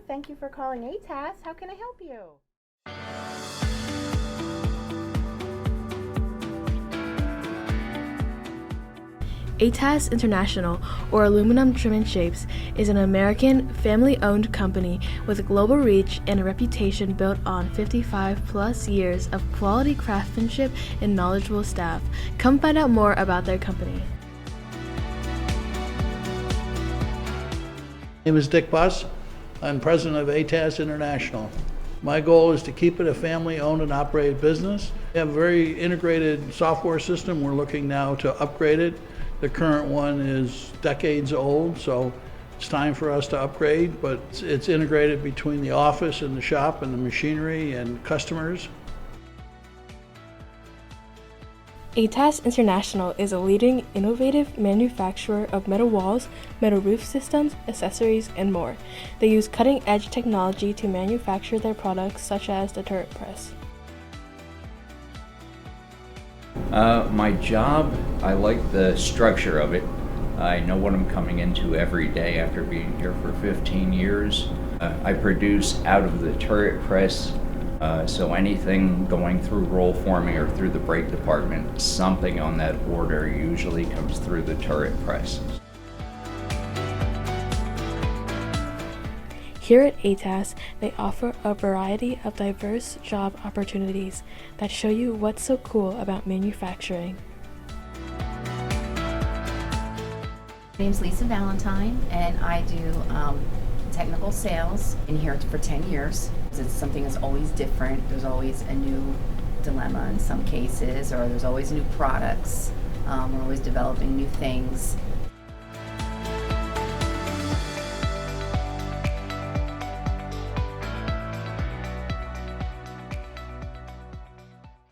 Thank you for calling ATAS. How can I help you? ATAS International, or Aluminum Trim and Shapes, is an American, family-owned company with global reach and a reputation built on 55-plus years of quality craftsmanship and knowledgeable staff. Come find out more about their company. My name is Dick Buss. I'm president of ATAS International. My goal is to keep it a family-owned and operated business. We have a very integrated software system. We're looking now to upgrade it. The current one is decades old, so it's time for us to upgrade, but it's integrated between the office and the shop and the machinery and customers. ATAS International is a leading innovative manufacturer of metal walls, metal roof systems, accessories, and more. They use cutting-edge technology to manufacture their products, such as the turret press. My job, I like the structure of it. I know what I'm coming into every day after being here for 15 years. I produce out of the turret press, so anything going through roll forming or through the brake department, something on that order usually comes through the turret press. Here at ATAS, they offer a variety of diverse job opportunities that show you what's so cool about manufacturing. My name's Lisa Valentine, and I do technical sales. Been here for 10 years. It's something that's always different. There's always a new dilemma in some cases, or there's always new products. We're always developing new things.